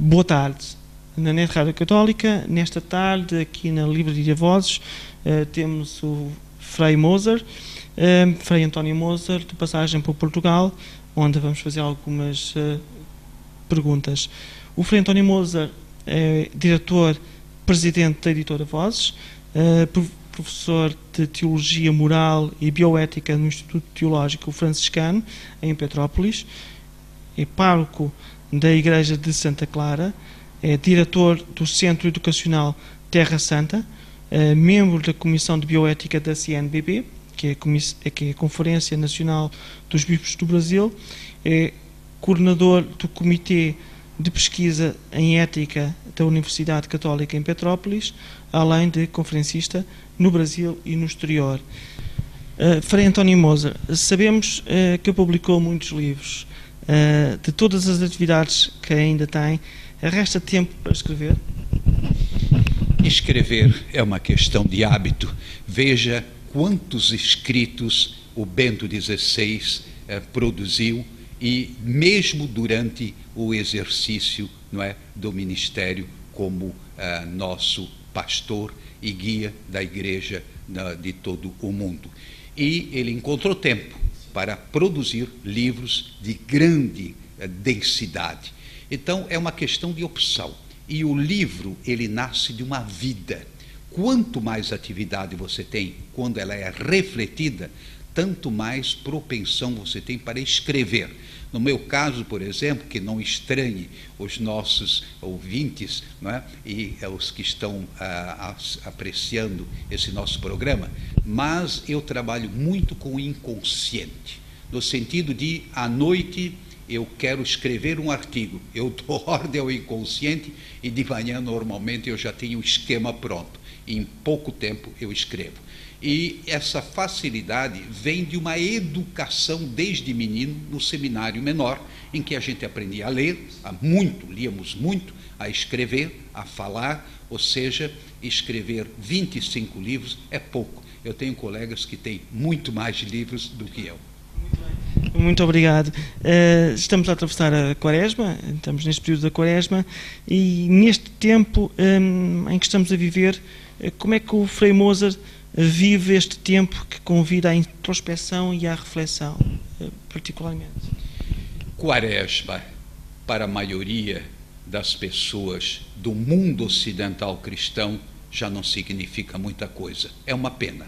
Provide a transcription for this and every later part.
Boa tarde. Na Net Rádio Católica, nesta tarde, aqui na Livraria Vozes, temos o Frei Moser, Frei António Moser, de passagem por Portugal, onde vamos fazer algumas perguntas. O Frei António Moser é diretor-presidente da editora Vozes, professor de Teologia Moral e Bioética no Instituto Teológico Franciscano, em Petrópolis, é pároco da Igreja de Santa Clara, é diretor do Centro Educacional Terra Santa, membro da Comissão de Bioética da CNBB, que é a Conferência Nacional dos Bispos do Brasil, é coordenador do Comitê de Pesquisa em Ética da Universidade Católica em Petrópolis, além de conferencista no Brasil e no exterior. Frei António Moser, sabemos que publicou muitos livros. De todas as atividades que ainda tem, resta tempo para escrever? Escrever é uma questão de hábito. Veja quantos escritos o Bento XVI produziu, e mesmo durante o exercício, não é, do ministério como nosso pastor e guia da igreja de todo o mundo. E ele encontrou tempo para produzir livros de grande densidade. Então, é uma questão de opção. E o livro, ele nasce de uma vida. Quanto mais atividade você tem, quando ela é refletida, tanto mais propensão você tem para escrever. No meu caso, por exemplo, que não estranhe os nossos ouvintes, não é? E os que estão apreciando esse nosso programa, mas eu trabalho muito com o inconsciente, no sentido de, à noite, eu quero escrever um artigo, eu dou ordem ao inconsciente e de manhã, normalmente, eu já tenho o esquema pronto. Em pouco tempo eu escrevo. E essa facilidade vem de uma educação desde menino no seminário menor, em que a gente aprendia a ler, líamos muito, a escrever, a falar, ou seja, escrever 25 livros é pouco. Eu tenho colegas que têm muito mais livros do que eu. Muito obrigado. Estamos a atravessar a Quaresma, estamos neste período da Quaresma, e neste tempo em que estamos a viver, como é que o Frei Moser vive este tempo que convida à introspeção e à reflexão, particularmente? Quaresma, para a maioria das pessoas do mundo ocidental cristão, já não significa muita coisa. É uma pena,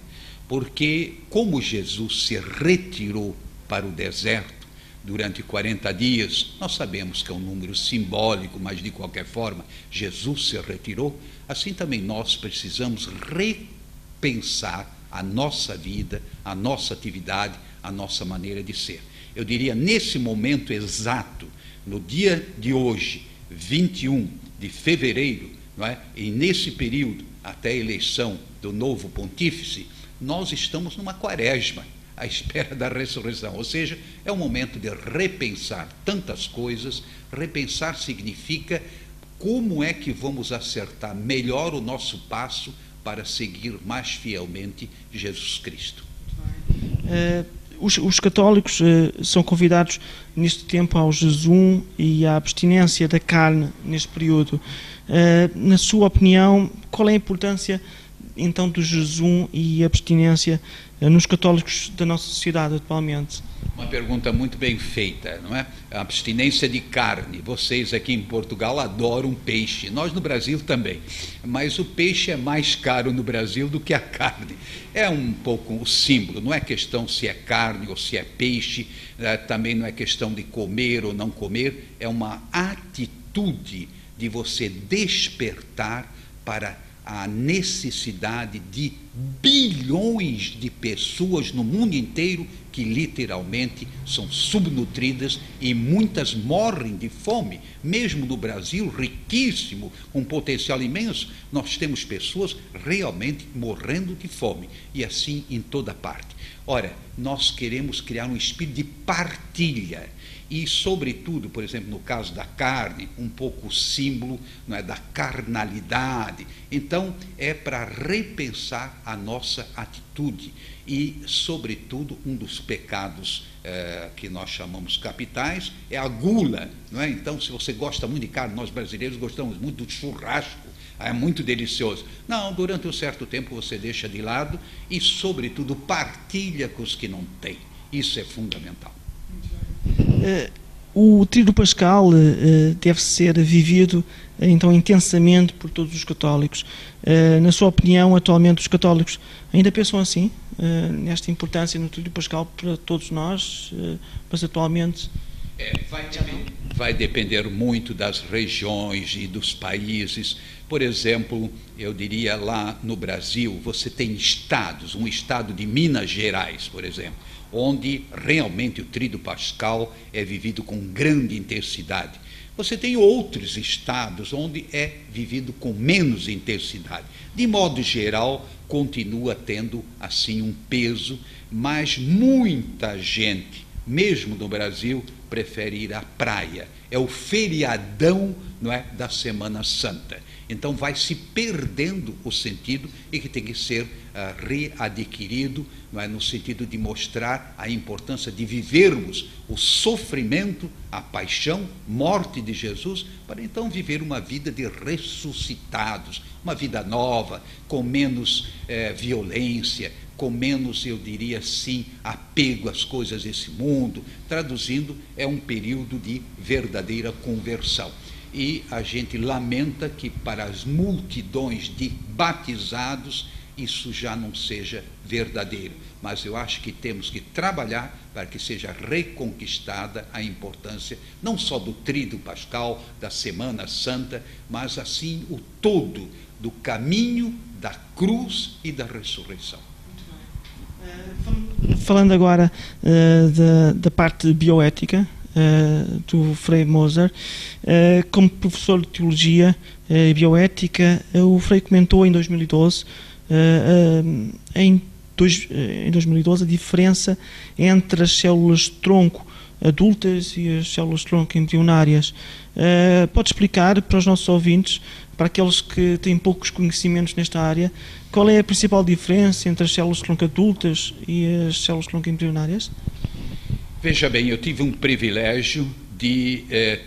porque como Jesus se retirou para o deserto durante 40 dias, nós sabemos que é um número simbólico, mas de qualquer forma, Jesus se retirou, assim também nós precisamos repensar a nossa vida, a nossa atividade, a nossa maneira de ser. Eu diria, nesse momento exato, no dia de hoje, 21 de fevereiro, não é? E nesse período, até a eleição do novo pontífice, nós estamos numa quaresma, à espera da ressurreição, ou seja, é um momento de repensar tantas coisas. Repensar significa como é que vamos acertar melhor o nosso passo para seguir mais fielmente Jesus Cristo. Os católicos são convidados neste tempo ao jejum e à abstinência da carne neste período. Na sua opinião, qual é a importância então do jejum e abstinência nos católicos da nossa sociedade atualmente? Uma pergunta muito bem feita, não é? A abstinência de carne. Vocês aqui em Portugal adoram peixe, nós no Brasil também, mas o peixe é mais caro no Brasil do que a carne. É um pouco o símbolo, não é questão se é carne ou se é peixe, também não é questão de comer ou não comer, é uma atitude de você despertar para a necessidade de bilhões de pessoas no mundo inteiro que literalmente são subnutridas e muitas morrem de fome. Mesmo no Brasil, riquíssimo, com potencial imenso, nós temos pessoas realmente morrendo de fome, e assim em toda parte. Ora, nós queremos criar um espírito de partilha e, sobretudo, por exemplo, no caso da carne, um pouco o símbolo, não é, da carnalidade. Então, é para repensar a nossa atitude e, sobretudo, um dos pecados que nós chamamos capitais é a gula, não é? Então, se você gosta muito de carne, nós brasileiros gostamos muito do churrasco, é muito delicioso. Não, durante um certo tempo você deixa de lado e, sobretudo, partilha com os que não têm. Isso é fundamental. O Tríduo Pascal deve ser vivido então intensamente por todos os católicos. Na sua opinião, atualmente os católicos ainda pensam assim, nesta importância no Tríduo Pascal para todos nós, mas atualmente... Vai depender muito das regiões e dos países. Por exemplo, eu diria lá no Brasil, você tem estados, um estado de Minas Gerais, por exemplo, onde realmente o Tríduo Pascal é vivido com grande intensidade. Você tem outros estados onde é vivido com menos intensidade. De modo geral, continua tendo assim um peso, mas muita gente, mesmo no Brasil, prefere ir à praia. É o feriadão, não é, da Semana Santa. Então vai se perdendo o sentido e que tem que ser readquirido, não é, no sentido de mostrar a importância de vivermos o sofrimento, a paixão, morte de Jesus, para então viver uma vida de ressuscitados, uma vida nova, com menos violência, com menos, eu diria assim, apego às coisas desse mundo. Traduzindo, é um período de verdadeira conversão. E a gente lamenta que para as multidões de batizados isso já não seja verdadeiro. Mas eu acho que temos que trabalhar para que seja reconquistada a importância não só do Tríduo Pascal, da Semana Santa, mas assim o todo do caminho da cruz e da ressurreição. Falando agora da parte bioética do Frei Moser, como professor de Teologia e Bioética, o Frei comentou em 2012, em 2012 a diferença entre as células-tronco adultas e as células-tronco embrionárias. Pode explicar para os nossos ouvintes, para aqueles que têm poucos conhecimentos nesta área, qual é a principal diferença entre as células-tronco adultas e as células-tronco embrionárias? Veja bem, eu tive um privilégio de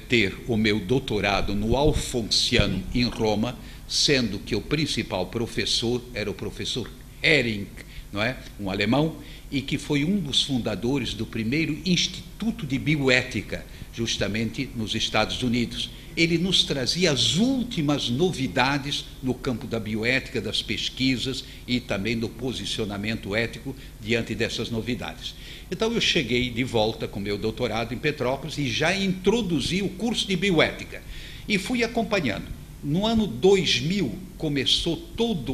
ter o meu doutorado no Alfonsiano, em Roma, sendo que o principal professor era o professor Hering, não é? Um alemão, e que foi um dos fundadores do primeiro Instituto de Bioética, justamente nos Estados Unidos. Ele nos trazia as últimas novidades no campo da bioética, das pesquisas e também do posicionamento ético diante dessas novidades. Então eu cheguei de volta com meu doutorado em Petrópolis e já introduzi o curso de bioética e fui acompanhando. No ano 2000 começou toda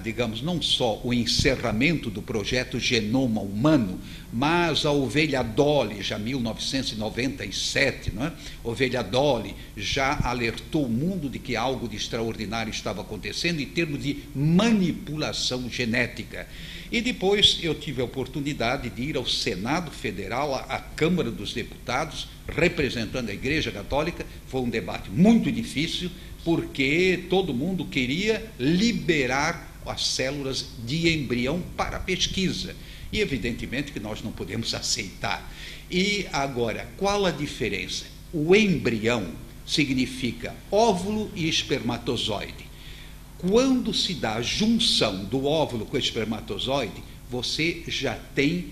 digamos, não só o encerramento do projeto Genoma Humano, mas a Ovelha Dolly, já 1997, não é? Ovelha Dolly já alertou o mundo de que algo de extraordinário estava acontecendo em termos de manipulação genética. E depois eu tive a oportunidade de ir ao Senado Federal, à Câmara dos Deputados, representando a Igreja Católica. Foi um debate muito difícil, porque todo mundo queria liberar as células de embrião para pesquisa. E evidentemente que nós não podemos aceitar. E agora, qual a diferença? O embrião significa óvulo e espermatozoide. Quando se dá a junção do óvulo com o espermatozoide, você já tem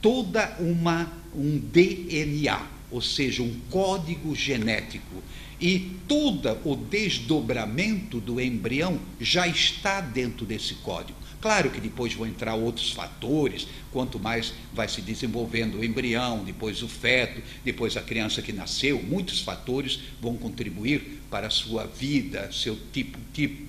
toda um DNA, ou seja, um código genético. E todo o desdobramento do embrião já está dentro desse código. Claro que depois vão entrar outros fatores, quanto mais vai se desenvolvendo o embrião, depois o feto, depois a criança que nasceu, muitos fatores vão contribuir para a sua vida, seu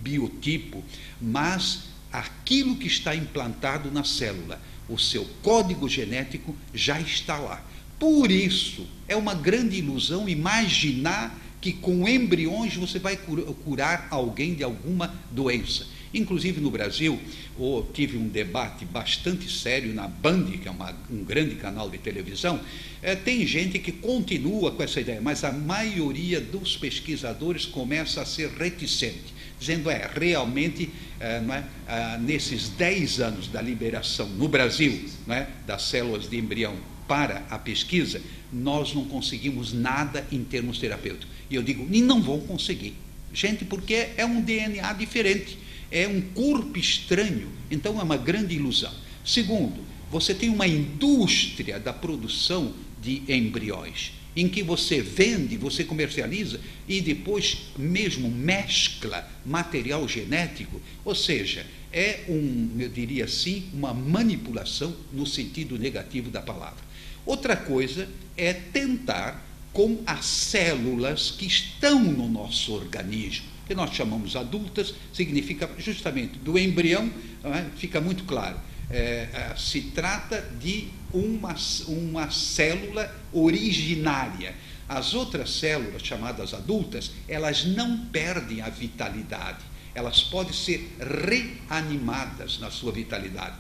biotipo, mas aquilo que está implantado na célula, o seu código genético já está lá. Por isso, é uma grande ilusão imaginar que com embriões você vai curar alguém de alguma doença. Inclusive no Brasil, tive um debate bastante sério na Band, que é um grande canal de televisão. Tem gente que continua com essa ideia, mas a maioria dos pesquisadores começa a ser reticente, dizendo, realmente, nesses 10 anos da liberação no Brasil, das células de embrião para a pesquisa, nós não conseguimos nada em termos terapêuticos. E eu digo, e não vão conseguir. Gente, porque é um DNA diferente, é um corpo estranho, então é uma grande ilusão. Segundo, você tem uma indústria da produção de embriões, em que você vende, você comercializa e depois mesmo mescla material genético, ou seja, eu diria assim, uma manipulação no sentido negativo da palavra. Outra coisa é tentar com as células que estão no nosso organismo, que nós chamamos adultas, significa justamente do embrião, fica muito claro, se trata de uma célula originária. As outras células, chamadas adultas, elas não perdem a vitalidade, elas podem ser reanimadas na sua vitalidade.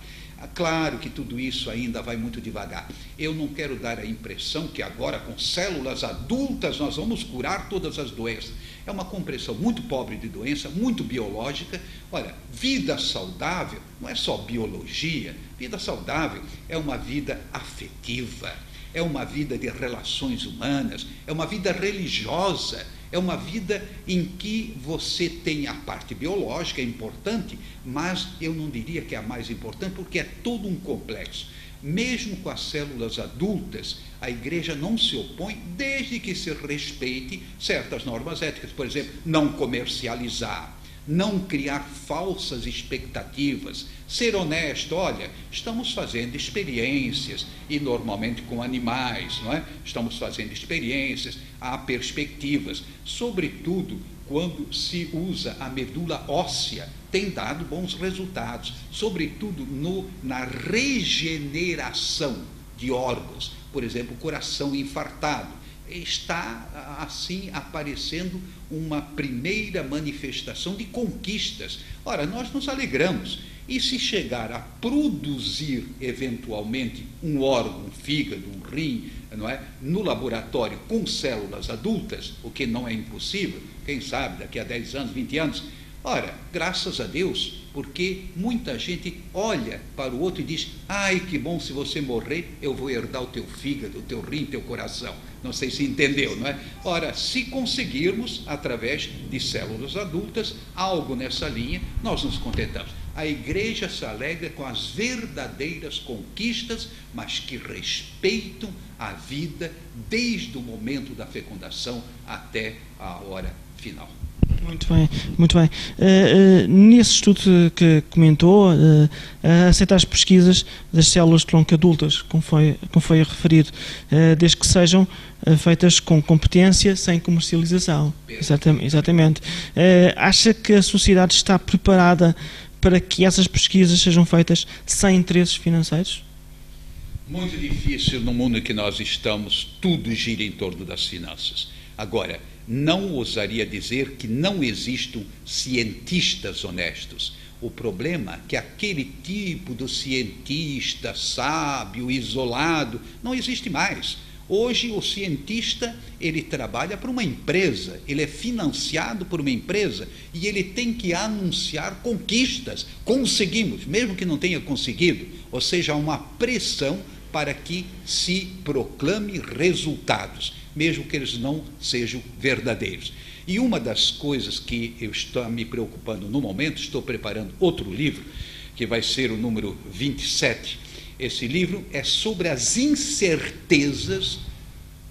Claro que tudo isso ainda vai muito devagar. Eu não quero dar a impressão que agora, com células adultas, nós vamos curar todas as doenças. É uma compreensão muito pobre de doença, muito biológica. Olha, vida saudável não é só biologia. Vida saudável é uma vida afetiva, é uma vida de relações humanas, é uma vida religiosa, é uma vida em que você tem a parte biológica, é importante, mas eu não diria que é a mais importante, porque é todo um complexo. Mesmo com as células adultas, a igreja não se opõe, desde que se respeite certas normas éticas. Por exemplo, não comercializar, não criar falsas expectativas, ser honesto. Olha, estamos fazendo experiências, e normalmente com animais, não é? Estamos fazendo experiências, há perspectivas, sobretudo quando se usa a medula óssea, tem dado bons resultados, sobretudo na regeneração de órgãos. Por exemplo, o coração infartado. Está, assim, aparecendo uma primeira manifestação de conquistas. Ora, nós nos alegramos. E se chegar a produzir, eventualmente, um órgão, um fígado, um rim, não é? No laboratório com células adultas, o que não é impossível, quem sabe, daqui a 10 anos, 20 anos, ora, graças a Deus, porque muita gente olha para o outro e diz, ai, que bom, se você morrer, eu vou herdar o teu fígado, o teu rim, o teu coração. Não sei se entendeu, não é? Ora, se conseguirmos, através de células adultas, algo nessa linha, nós nos contentamos. A igreja se alegra com as verdadeiras conquistas, mas que respeitam a vida desde o momento da fecundação até a hora final. Muito bem, muito bem. Nesse estudo que comentou, aceita as pesquisas das células de tronco adultas, como foi referido, desde que sejam feitas com competência, sem comercialização. Exatamente. Acha que a sociedade está preparada para que essas pesquisas sejam feitas sem interesses financeiros? Muito difícil no mundo em que nós estamos, tudo gira em torno das finanças. Agora, não ousaria dizer que não existam cientistas honestos. O problema é que aquele tipo do cientista sábio, isolado, não existe mais. Hoje o cientista, ele trabalha para uma empresa, ele é financiado por uma empresa e ele tem que anunciar conquistas. Conseguimos, mesmo que não tenha conseguido, ou seja, há uma pressão para que se proclame resultados, mesmo que eles não sejam verdadeiros. E uma das coisas que eu estou me preocupando no momento, estou preparando outro livro, que vai ser o número 27, esse livro é sobre as incertezas,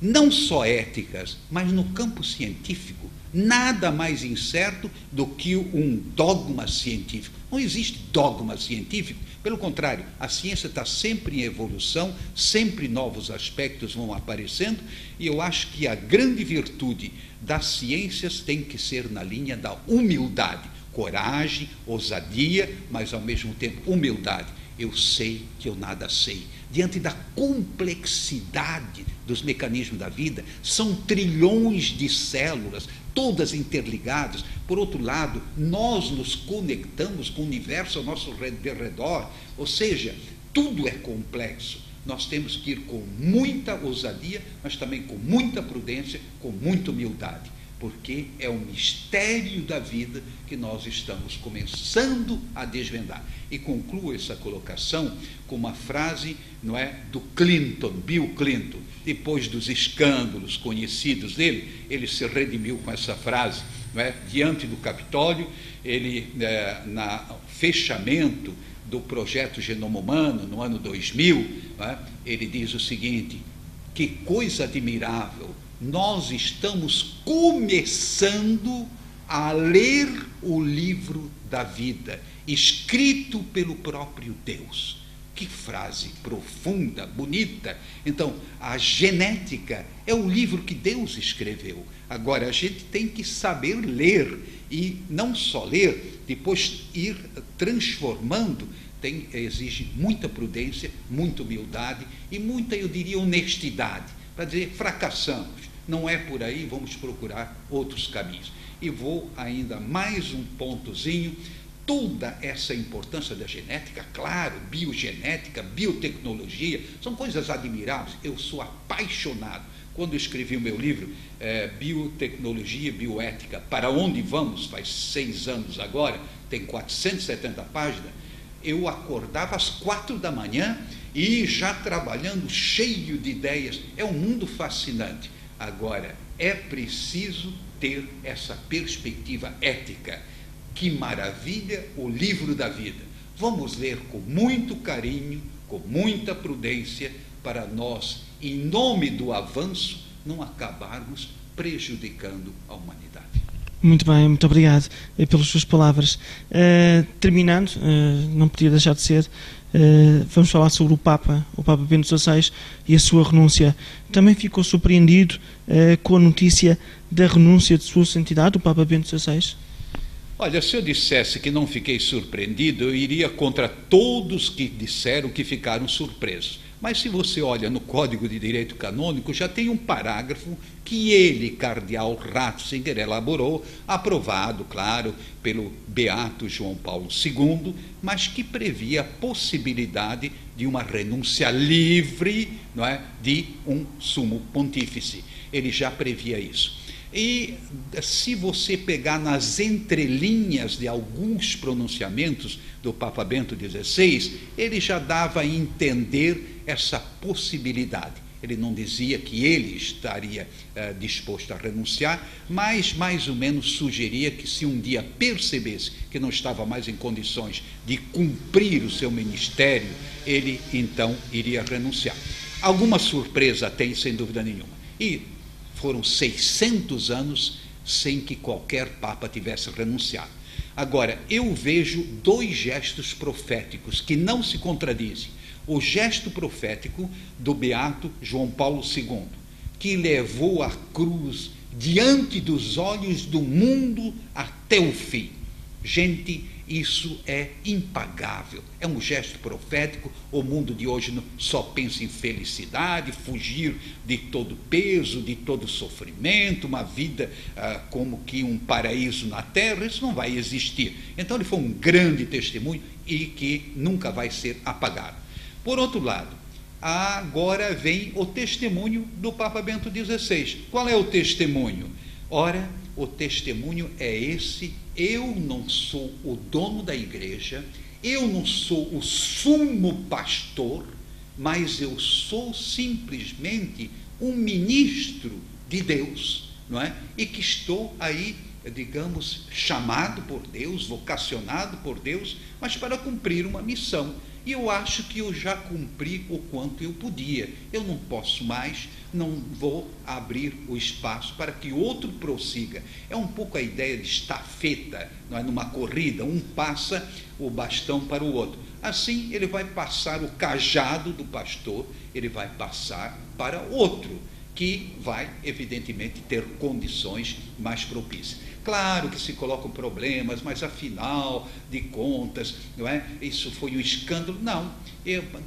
não só éticas, mas no campo científico. Nada mais incerto do que um dogma científico. Não existe dogma científico, pelo contrário, a ciência está sempre em evolução, sempre novos aspectos vão aparecendo, e eu acho que a grande virtude das ciências tem que ser na linha da humildade, coragem, ousadia, mas ao mesmo tempo humildade. Eu sei que eu nada sei. Diante da complexidade dos mecanismos da vida, são trilhões de células, todas interligadas. Por outro lado, nós nos conectamos com o universo ao nosso redor, ou seja, tudo é complexo. Nós temos que ir com muita ousadia, mas também com muita prudência, com muita humildade, porque é um mistério da vida que nós estamos começando a desvendar. E concluo essa colocação com uma frase, não é, do Clinton, Bill Clinton. Depois dos escândalos conhecidos dele, ele se redimiu com essa frase, não é, diante do Capitólio. Ele, no fechamento do projeto Genoma Humano, no ano 2000, não é, ele diz o seguinte: que coisa admirável, nós estamos começando a ler o livro da vida, escrito pelo próprio Deus. Que frase profunda, bonita. Então, a genética é o livro que Deus escreveu. Agora, a gente tem que saber ler, e não só ler, depois ir transformando. Exige muita prudência, muita humildade e muita, eu diria, honestidade, para dizer: fracassamos, não é por aí, vamos procurar outros caminhos. E vou ainda mais um pontozinho: toda essa importância da genética, claro, biogenética, biotecnologia, são coisas admiráveis. Eu sou apaixonado. Quando eu escrevi o meu livro, Biotecnologia, Bioética, Para Onde Vamos, faz 6 anos agora, tem 470 páginas, eu acordava às 4 da manhã e já trabalhando, cheio de ideias. É um mundo fascinante. Agora, é preciso ter essa perspectiva ética. Que maravilha o livro da vida. Vamos ler com muito carinho, com muita prudência, para nós, em nome do avanço, não acabarmos prejudicando a humanidade. Muito bem, muito obrigado pelas suas palavras. Terminando, não podia deixar de ser, vamos falar sobre o Papa Bento XVI e a sua renúncia. Também ficou surpreendido com a notícia da renúncia de Sua Santidade, o Papa Bento XVI? Olha, se eu dissesse que não fiquei surpreendido, eu iria contra todos que disseram que ficaram surpresos. Mas se você olha no Código de Direito Canônico, já tem um parágrafo que ele, cardeal Ratzinger, elaborou, aprovado, claro, pelo beato João Paulo II, mas que previa a possibilidade de uma renúncia livre, não é, de um sumo pontífice. Ele já previa isso. E se você pegar nas entrelinhas de alguns pronunciamentos do Papa Bento XVI, ele já dava a entender essa possibilidade. Ele não dizia que ele estaria disposto a renunciar, mas mais ou menos sugeria que, se um dia percebesse que não estava mais em condições de cumprir o seu ministério, ele então iria renunciar. Alguma surpresa tem, sem dúvida nenhuma. E foram 600 anos sem que qualquer Papa tivesse renunciado. Agora, eu vejo 2 gestos proféticos que não se contradizem. O gesto profético do beato João Paulo II, que levou a cruz diante dos olhos do mundo até o fim. Gente, isso é impagável. É um gesto profético. O mundo de hoje só pensa em felicidade, fugir de todo peso, de todo sofrimento, uma vida como que um paraíso na terra. Isso não vai existir. Então ele foi um grande testemunho e que nunca vai ser apagado. Por outro lado, agora vem o testemunho do Papa Bento XVI. Qual é o testemunho? Ora, o testemunho é esse: eu não sou o dono da igreja, eu não sou o sumo pastor, mas eu sou simplesmente um ministro de Deus, não é? E que estou aí, digamos, chamado por Deus, vocacionado por Deus, mas para cumprir uma missão. E eu acho que eu já cumpri o quanto eu podia. Eu não posso mais, não vou abrir o espaço para que outro prossiga. É um pouco a ideia de estafeta, não é? Numa corrida, um passa o bastão para o outro. Assim, ele vai passar o cajado do pastor, ele vai passar para outro. que vai, evidentemente, ter condições mais propícias. Claro que se colocam problemas, mas afinal de contas, não é? Isso foi um escândalo. Não,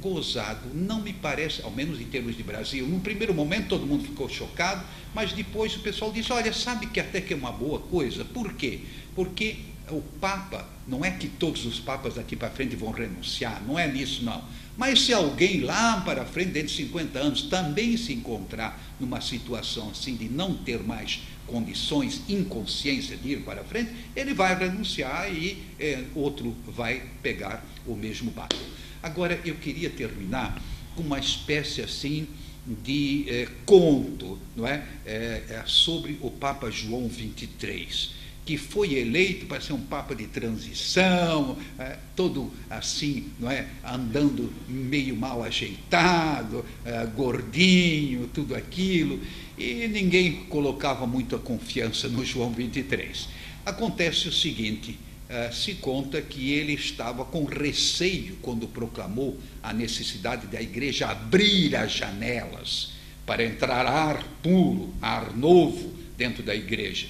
gozado, não me parece, ao menos em termos de Brasil, num primeiro momento todo mundo ficou chocado, mas depois o pessoal disse, olha, sabe que até que é uma boa coisa. Por quê? Porque o Papa, não é que todos os papas daqui para frente vão renunciar, não é nisso não. Mas se alguém lá para frente, dentro de 50 anos, também se encontrar numa situação assim de não ter mais condições, inconsciência de ir para frente, ele vai renunciar e outro vai pegar o mesmo barco. Agora, eu queria terminar com uma espécie assim de conto, não é? Sobre o Papa João XXIII, que foi eleito para ser um papa de transição, todo assim, não é? Andando meio mal ajeitado, gordinho, tudo aquilo, e ninguém colocava muita confiança no João XXIII. Acontece o seguinte, se conta que ele estava com receio quando proclamou a necessidade da igreja abrir as janelas para entrar ar puro, ar novo dentro da igreja.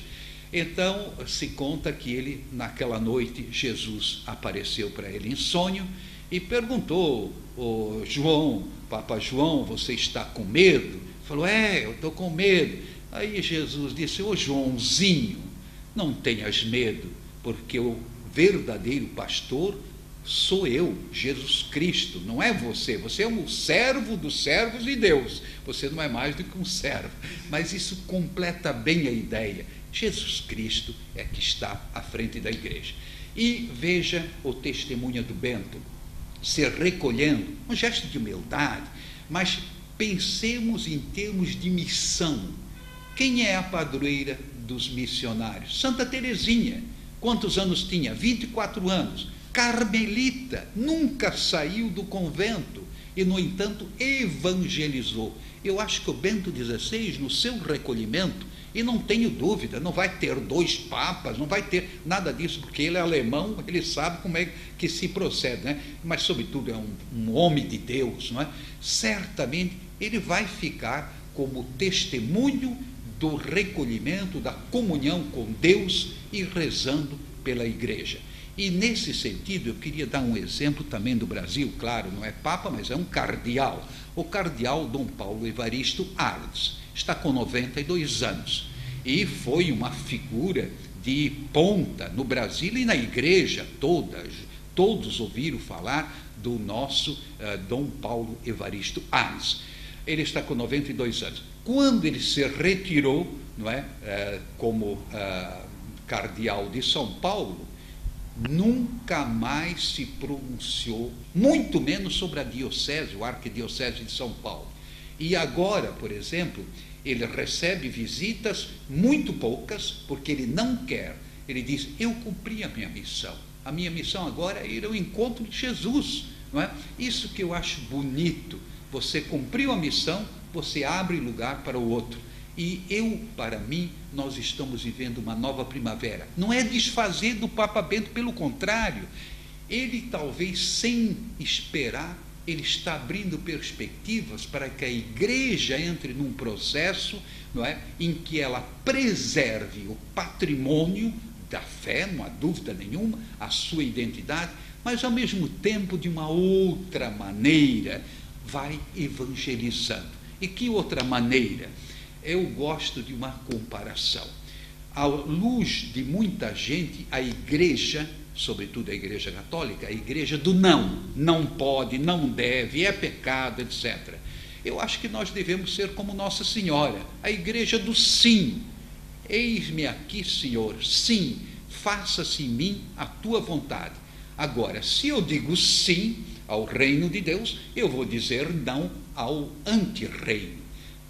Então, se conta que ele, naquela noite, Jesus apareceu para ele em sonho e perguntou, João, Papa João, você está com medo? Falou, eu estou com medo. Aí Jesus disse, Joãozinho, não tenhas medo, porque o verdadeiro pastor sou eu, Jesus Cristo, não é você. Você é um servo dos servos de Deus, você não é mais do que um servo. Mas isso completa bem a ideia. Jesus Cristo é que está à frente da igreja. E veja o testemunho do Bento, se recolhendo, um gesto de humildade, mas pensemos em termos de missão. Quem é a padroeira dos missionários? Santa Teresinha. Quantos anos tinha? 24 anos. Carmelita, nunca saiu do convento e, no entanto, evangelizou. Eu acho que o Bento XVI, no seu recolhimento, e não tenho dúvida, não vai ter 2 papas, não vai ter nada disso, porque ele é alemão, ele sabe como é que se procede, né? Mas, sobretudo, é um homem de Deus, não é? Certamente ele vai ficar como testemunho do recolhimento, da comunhão com Deus e rezando pela igreja. E, nesse sentido, eu queria dar um exemplo também do Brasil, claro, não é papa, mas é um cardeal. O cardeal Dom Paulo Evaristo Ardes está com 92 anos e foi uma figura de ponta no Brasil e na igreja toda. Todos ouviram falar do nosso Dom Paulo Evaristo Ardes. Ele está com 92 anos. Quando ele se retirou, não é, como cardeal de São Paulo, nunca mais se pronunciou, muito menos sobre a diocese, o arquidiocese de São Paulo. E agora, por exemplo, ele recebe visitas, muito poucas, porque ele não quer. Ele diz, eu cumpri a minha missão. A minha missão agora é ir ao encontro de Jesus. Não é? Isso que eu acho bonito. Você cumpriu a missão, você abre lugar para o outro. E para mim, nós estamos vivendo uma nova primavera. Não é desfazer do Papa Bento, pelo contrário. Ele, talvez sem esperar, ele está abrindo perspectivas para que a igreja entre num processo, não é, em que ela preserve o patrimônio da fé, não há dúvida nenhuma, a sua identidade, mas ao mesmo tempo, de uma outra maneira, vai evangelizando. E que outra maneira? Eu gosto de uma comparação. À luz de muita gente, a igreja, sobretudo a igreja católica, a igreja do não pode, não deve, é pecado, etc. Eu acho que nós devemos ser como Nossa Senhora, a igreja do sim. Eis-me aqui, Senhor, sim, faça-se em mim a tua vontade. Agora, se eu digo sim ao reino de Deus, eu vou dizer não ao antirreino.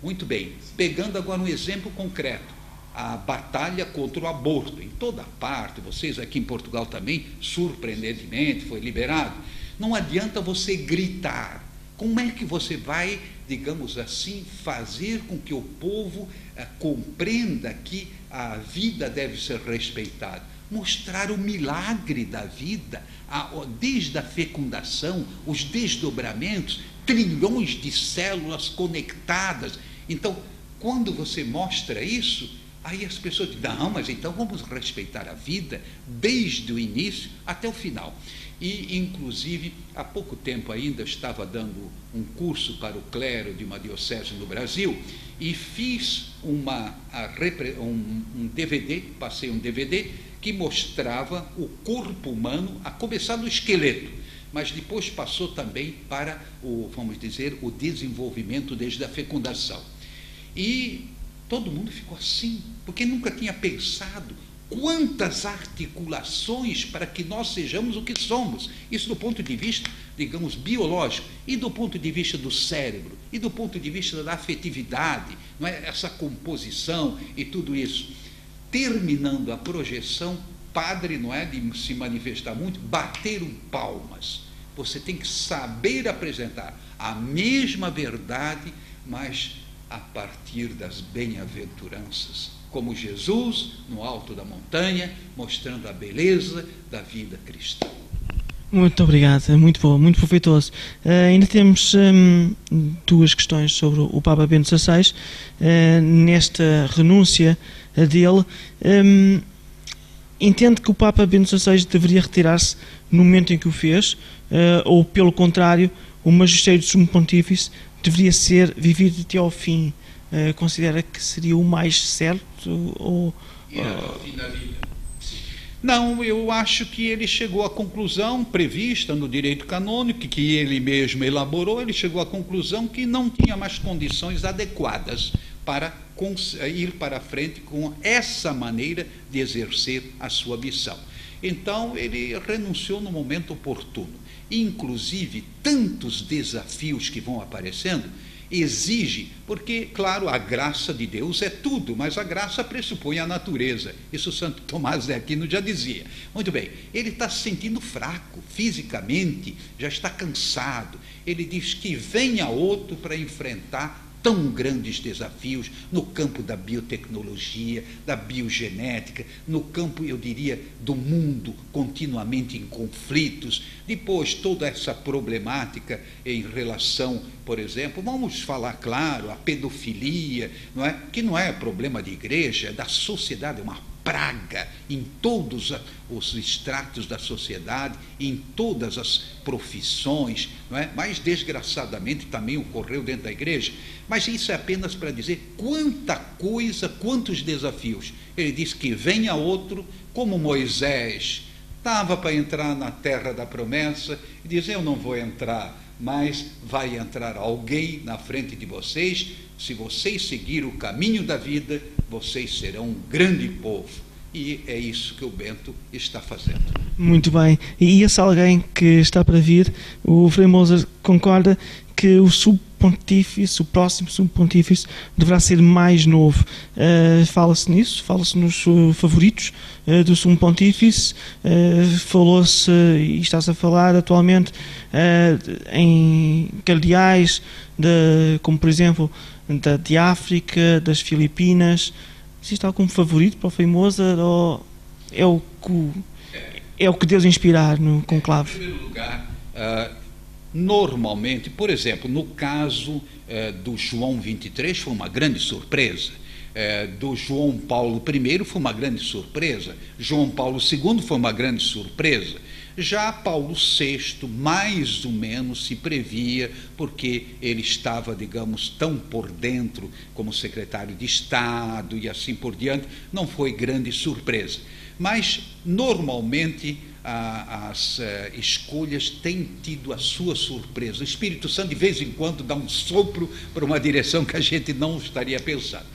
Muito bem, pegando agora um exemplo concreto, a batalha contra o aborto, em toda parte, vocês aqui em Portugal também, surpreendentemente, foi liberado. Não adianta você gritar. Como é que você vai, digamos assim, fazer com que o povo compreenda que a vida deve ser respeitada? Mostrar o milagre da vida, desde a fecundação, os desdobramentos, trilhões de células conectadas. Então, quando você mostra isso, aí as pessoas dizem, não, mas então vamos respeitar a vida desde o início até o final. E, inclusive, há pouco tempo ainda estava dando um curso para o clero de uma diocese no Brasil e fiz um DVD, passei um DVD que mostrava o corpo humano, a começar do esqueleto, mas depois passou também para vamos dizer, o desenvolvimento desde a fecundação. E todo mundo ficou assim, porque nunca tinha pensado quantas articulações para que nós sejamos o que somos. Isso do ponto de vista, digamos, biológico, e do ponto de vista do cérebro, e do ponto de vista da afetividade, não é? Essa composição e tudo isso. Terminando a projeção, padre, não é de se manifestar muito, bateram palmas. Você tem que saber apresentar a mesma verdade, mas a partir das bem-aventuranças, como Jesus no alto da montanha, mostrando a beleza da vida cristã. Muito obrigado, muito bom, muito proveitoso. Ainda temos duas questões sobre o Papa Bento XVI. Nesta renúncia dele, entende que o Papa Bento XVI deveria retirar-se no momento em que o fez, ou, pelo contrário, o magistério do Sumo Pontífice deveria ser vivido até ao fim? Considera que seria o mais certo? Ou fim da vida? Não, eu acho que ele chegou à conclusão prevista no direito canônico, que ele mesmo elaborou, ele chegou à conclusão que não tinha mais condições adequadas para ir para frente com essa maneira de exercer a sua missão. Então, ele renunciou no momento oportuno. Inclusive, tantos desafios que vão aparecendo, exige, porque, claro, a graça de Deus é tudo, mas a graça pressupõe a natureza. Isso Santo Tomás de Aquino já dizia. Muito bem, ele está se sentindo fraco, fisicamente, já está cansado. Ele diz que venha outro para enfrentar tão grandes desafios no campo da biotecnologia, da biogenética, no campo, eu diria, do mundo continuamente em conflitos. Depois, toda essa problemática em relação, por exemplo, vamos falar, claro, a pedofilia, não é? Que não é problema de igreja, é da sociedade, é uma praga em todos os estratos da sociedade, em todas as profissões, não é? Mas desgraçadamente também ocorreu dentro da igreja. Mas isso é apenas para dizer quanta coisa, quantos desafios. Ele diz que venha outro, como Moisés estava para entrar na terra da promessa, e diz, eu não vou entrar, mas vai entrar alguém na frente de vocês. Se vocês seguirem o caminho da vida, vocês serão um grande povo. E é isso que o Bento está fazendo. Muito bem. E esse alguém que está para vir, o Frei Moser concorda que o subpontífice, o próximo subpontífice, deverá ser mais novo. Fala-se nisso, fala-se nos favoritos do sumo pontífice, falou-se, e está-se a falar atualmente, em cardeais, como por exemplo de África, das Filipinas. Existe algum favorito para o Frei Moser, ou é o que Deus inspirar no conclave? Em primeiro lugar, normalmente, por exemplo, no caso do João 23 foi uma grande surpresa, do João Paulo I foi uma grande surpresa, João Paulo II foi uma grande surpresa. Já Paulo VI, mais ou menos, se previa, porque ele estava, digamos, tão por dentro como secretário de Estado e assim por diante, não foi grande surpresa. Mas, normalmente, as escolhas têm tido a sua surpresa. O Espírito Santo, de vez em quando, dá um sopro para uma direção que a gente não estaria pensando.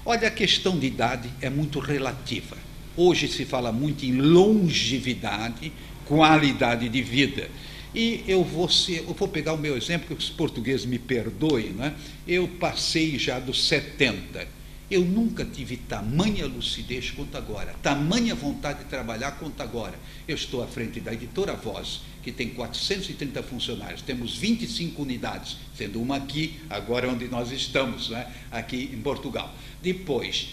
Olha, a questão de idade é muito relativa. Hoje se fala muito em longevidade, qualidade de vida. E eu vou pegar o meu exemplo, que os portugueses me perdoem, né? Eu passei já dos 70. Eu nunca tive tamanha lucidez quanto agora, tamanha vontade de trabalhar quanto agora. Eu estou à frente da Editora Voz, que tem 430 funcionários, temos 25 unidades, sendo uma aqui, agora onde nós estamos, né? Aqui em Portugal. Depois,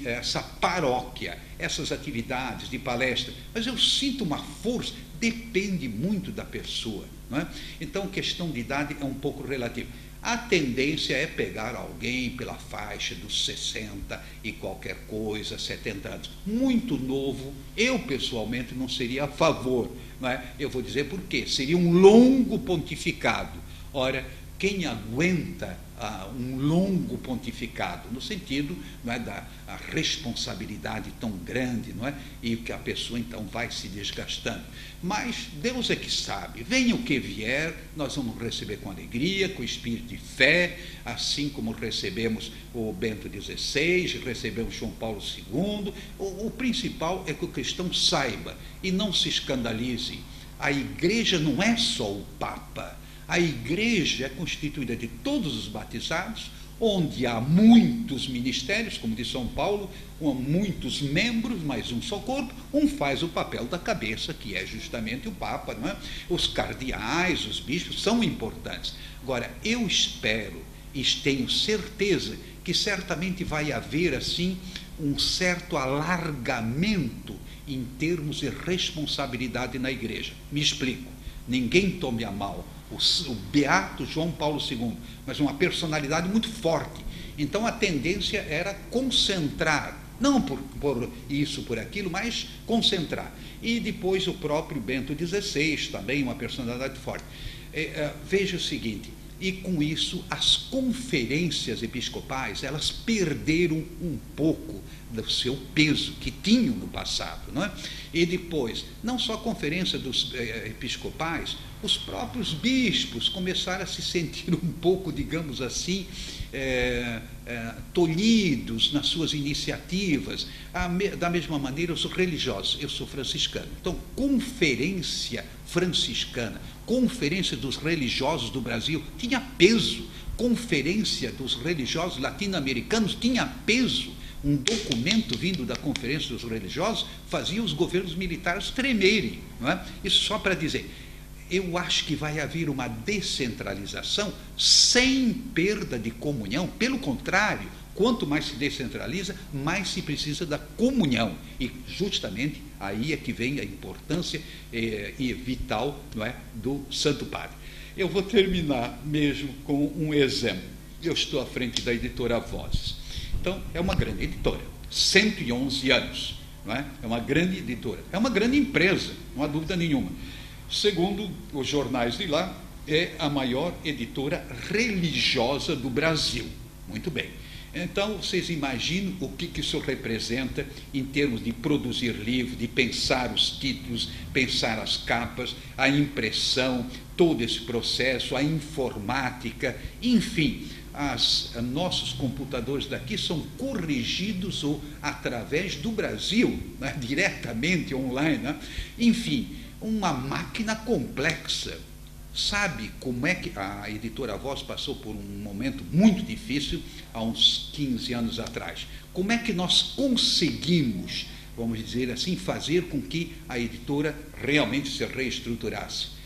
essa paróquia, essas atividades de palestra, mas eu sinto uma força, depende muito da pessoa, não é? Então, questão de idade é um pouco relativa. A tendência é pegar alguém pela faixa dos 60 e qualquer coisa, 70 anos. Muito novo, eu pessoalmente não seria a favor, não é? Eu vou dizer por quê. Seria um longo pontificado. Ora, quem aguenta um longo pontificado, no sentido, não é, da a responsabilidade tão grande, não é, e que a pessoa então vai se desgastando. Mas Deus é que sabe, venha o que vier, nós vamos receber com alegria, com espírito de fé, assim como recebemos o Bento XVI, recebemos João Paulo II. O principal é que o cristão saiba e não se escandalize. A igreja não é só o Papa. A igreja é constituída de todos os batizados, onde há muitos ministérios, como diz São Paulo, muitos membros, mas um só corpo. Um faz o papel da cabeça, que é justamente o Papa, não é? Os cardeais, os bispos são importantes. Agora, eu espero e tenho certeza que certamente vai haver, assim, um certo alargamento em termos de responsabilidade na igreja. Me explico. Ninguém tome a mal o beato João Paulo II, mas uma personalidade muito forte. Então a tendência era concentrar, não por isso, por aquilo, mas concentrar. E depois o próprio Bento XVI, também uma personalidade forte. Veja o seguinte, e com isso as conferências episcopais, elas perderam um pouco do seu peso que tinham no passado, não é? E depois, não só a conferência dos episcopais, os próprios bispos começaram a se sentir um pouco, digamos assim, tolhidos nas suas iniciativas. Da mesma maneira, os religiosos. Eu sou franciscano, então conferência franciscana, conferência dos religiosos do Brasil tinha peso, conferência dos religiosos latino-americanos tinha peso. Um documento vindo da conferência dos religiosos fazia os governos militares tremerem, não é? Isso só para dizer, eu acho que vai haver uma descentralização sem perda de comunhão. Pelo contrário, quanto mais se descentraliza, mais se precisa da comunhão. E justamente aí é que vem a importância vital, não é, do Santo Padre. Eu vou terminar mesmo com um exemplo. Eu estou à frente da editora Vozes. Então, é uma grande editora, 111 anos, não é? É uma grande editora, é uma grande empresa, não há dúvida nenhuma. Segundo os jornais de lá, é a maior editora religiosa do Brasil. Muito bem. Então, vocês imaginam o que isso representa em termos de produzir livro, de pensar os títulos, pensar as capas, a impressão, todo esse processo, a informática, enfim. Nossos computadores daqui são corrigidos através do Brasil, né, diretamente online, né? Enfim, uma máquina complexa. Sabe como é que a editora Voz passou por um momento muito difícil há uns 15 anos atrás? Como é que nós conseguimos, vamos dizer assim, fazer com que a editora realmente se reestruturasse?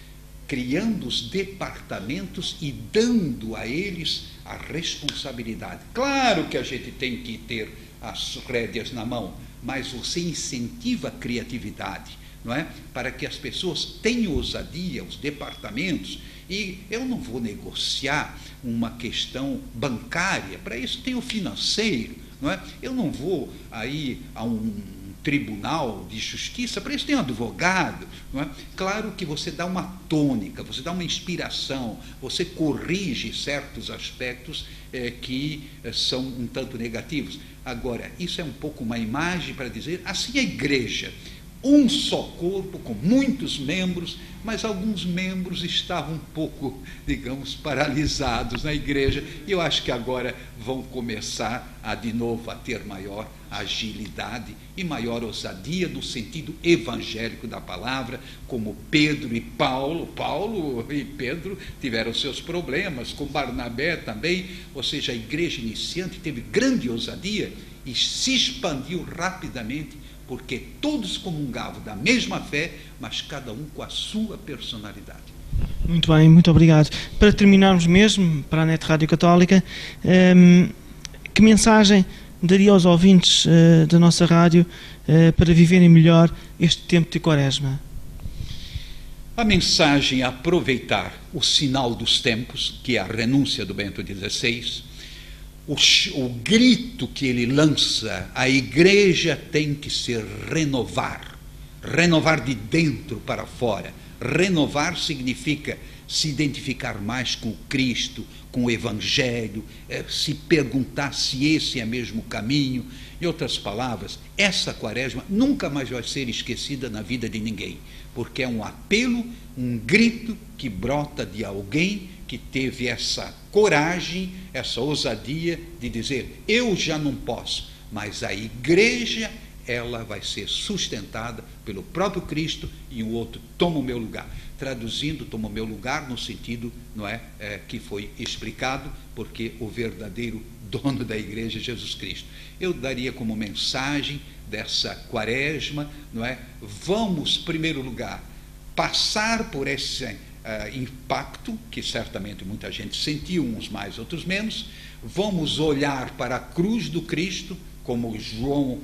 Criando os departamentos e dando a eles a responsabilidade. Claro que a gente tem que ter as rédeas na mão, mas você incentiva a criatividade, não é? Para que as pessoas tenham ousadia, os departamentos. E eu não vou negociar uma questão bancária, para isso tem o financeiro, não é? Eu não vou aí a um tribunal de justiça, para isso tem um advogado, não é? Claro que você dá uma tônica, você dá uma inspiração, você corrige certos aspectos que são um tanto negativos. Agora, isso é um pouco uma imagem para dizer, assim a igreja, um só corpo com muitos membros, mas alguns membros estavam um pouco, digamos, paralisados na igreja, e eu acho que agora vão começar de novo a ter maior agilidade e maior ousadia no sentido evangélico da palavra, como Pedro e Paulo. Paulo e Pedro tiveram seus problemas, com Barnabé também, ou seja, a igreja iniciante teve grande ousadia e se expandiu rapidamente, porque todos comungavam da mesma fé, mas cada um com a sua personalidade. Muito bem, muito obrigado. Para terminarmos mesmo, para a NET Rádio Católica, que mensagem daria aos ouvintes da nossa rádio para viverem melhor este tempo de Quaresma? A mensagem é aproveitar o sinal dos tempos, que é a renúncia do Bento XVI, o grito que ele lança: a igreja tem que se renovar, renovar de dentro para fora. Renovar significa se identificar mais com Cristo, com o Evangelho, se perguntar se esse é mesmo o caminho. Em outras palavras, essa quaresma nunca mais vai ser esquecida na vida de ninguém, porque é um apelo, um grito que brota de alguém que teve essa coragem, essa ousadia de dizer: eu já não posso, mas a igreja, ela vai ser sustentada pelo próprio Cristo, e o outro toma o meu lugar. Traduzindo, toma o meu lugar no sentido, não é, que foi explicado, porque o verdadeiro dono da igreja é Jesus Cristo. Eu daria como mensagem dessa quaresma, não é, vamos, em primeiro lugar, passar por esse impacto, que certamente muita gente sentiu, uns mais, outros menos. Vamos olhar para a cruz do Cristo, como João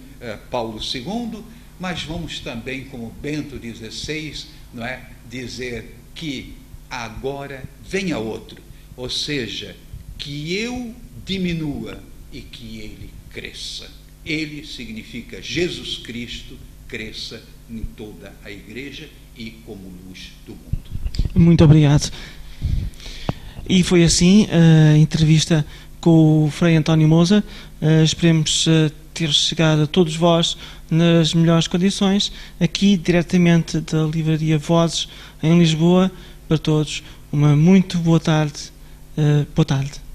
Paulo II, mas vamos também, como Bento XVI, não é, dizer que agora venha outro, ou seja, que eu diminua e que ele cresça. Ele significa Jesus Cristo, cresça em toda a igreja e como luz do mundo. Muito obrigado. E foi assim a entrevista com o Frei António Moser. Esperemos ter chegado a todos vós nas melhores condições, aqui diretamente da Livraria Vozes, em Lisboa. Para todos, uma muito boa tarde. Boa tarde.